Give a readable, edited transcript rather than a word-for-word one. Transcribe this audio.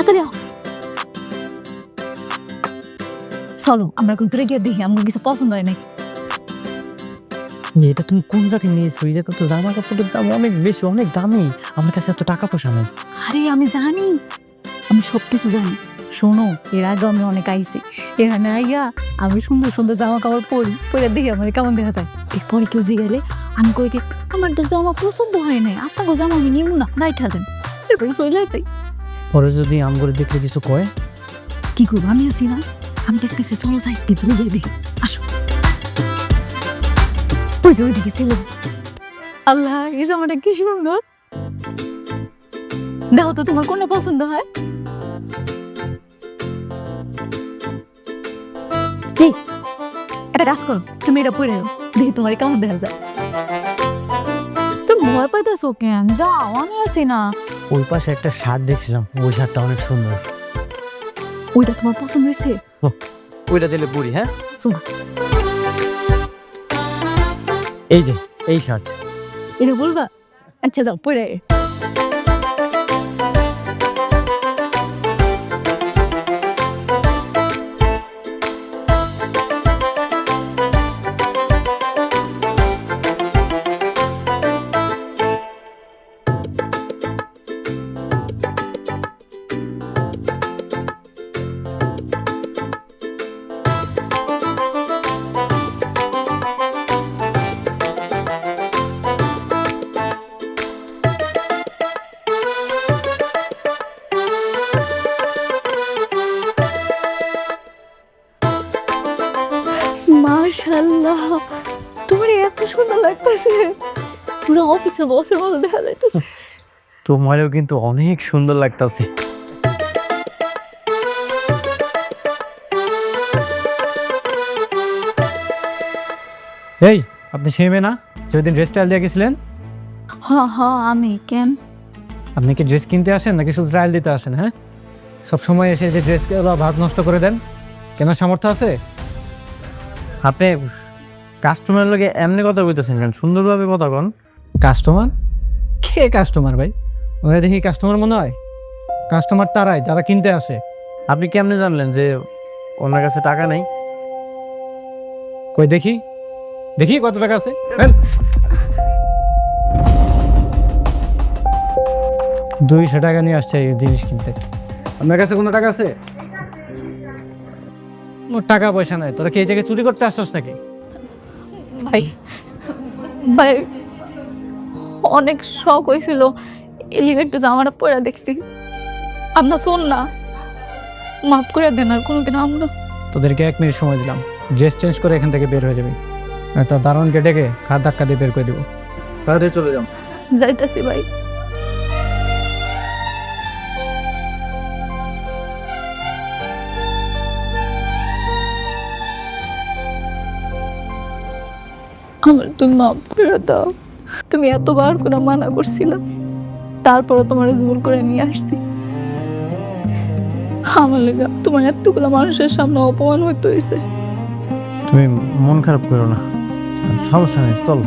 তাড়াতাড়ি আও। চলো আমরা ঘুরে গিয়ে দেখি আমার কিছু পছন্দ হয় নাই। এটা তুমি কোন জায়গায় নিয়েছো? এটা তো জামা কাপড়ের দাম অনেক বেশি, অনেক দামি। আমার কাছে এত টাকা পয়সা নেই। আরে আমি জানি, আমি সবকিছু জানি। শোনো, এর আগে আমি অনেক আইছি, এখানে আইয়া আমি সুন্দর সুন্দর জামা কাপড় পরে দেখি আমার কেমন দেখা যায়। এরপরে কেউ জিগাইলে আমি কই কি আমার তো জামা পছন্দ হয় নাই, আপনাকে জামা আমি নিব না, নাই খেলেন। এরপরে চলে যাই। পরে যদি আমগরে দেখলে কিছু কয়? কি করবো, আমি আছি না, আমি দেখতেছি। চলো যাই ভিতরে গিয়ে দেখি। আসো। ওই যে ওইদিকে ছিল। আল্লাহ, এই জামাটা কি সুন্দর। দেখো তো তোমার কোনটা পছন্দ হয়। এই, একটা কাজ করো, তুমি এটা পরে দেখি তোমার কেমন দেখা যায়। তুমি ভয় পাইতেছো কেন? যাও, আমি আছি না। ওই পাশে একটা শার্ট দেখছিলাম, ওই শার্টটা অনেক সুন্দর। ওইটা তোমার পছন্দ হয়েছে? ওইটা দিলে পরি। হ্যাঁ, শোনা, এই যে এই শার্ট। এটা বলবা? আচ্ছা যাও পরে। মাশাআল্লাহ, তোমার এত সুন্দর লাগতেছে, পুরো অফিসের বসের মতো দেখা যায়। তোমারও কিন্তু অনেক সুন্দর লাগতাছে। এই, আপনি সেই মেয়ে না যেদিন ড্রেস স্টাইল দিয়ে গেছিলেন? হ্যাঁ হ্যাঁ, আমি। কেন? আপনি কি ড্রেস কিনতে আসেন নাকি শুধু ট্রায়াল দিতে আসেন? হ্যাঁ, সবসময় এসে যে ড্রেস ভাগ নষ্ট করে দেন, কেনার সামর্থ্য আছে? আপনি কাস্টমারের লগে এমনি কথা বলতেছেন কেন? সুন্দরভাবে কথা কন। কাস্টমার? কে কাস্টমার ভাই? ওরা দেখি কাস্টমার মনে হয়? কাস্টমার তারাই যারা কিনতে আসে। আপনি কেমনে জানলেন যে ওনার কাছে টাকা নেই? কই দেখি দেখি কত টাকা আছে। 200 টাকা নিয়ে আসছে এই জিনিস কিনতে। আপনার কাছে কোনো টাকা আছে? ওর টাকা পয়সা নাই। তোরা কি এই জায়গায় চুরি করতে আসছস নাকি? ভাই ভাই, অনেক শখ হয়েছিল, এই লিগে একটু জামাটা পরে দেখছি। আপনার শোন না, মাফ করে দেন, আর কোনোদিন আমরা। তোদেরকে 1 মিনিট সময় দিলাম, ড্রেস চেঞ্জ করে এখান থেকে বের হয়ে যাবি। তো দারোয়ানকে ডেকে ঘাট ধাক্কা দিয়ে বের করে দিব। তাড়াতাড়ি চলে যাও। যাইতাছি ভাই। আমার তুমি মাফ করে দাও। তুমি এতবার করে মানা করছিলা, তারপরে তোমার জোর করে নিয়ে আসছি। আমার লেগে তোমার এতগুলো মানুষের সামনে অপমান হইতে হয়েছে। তুমি মন খারাপ করো না, সমস্যা নেই, চল।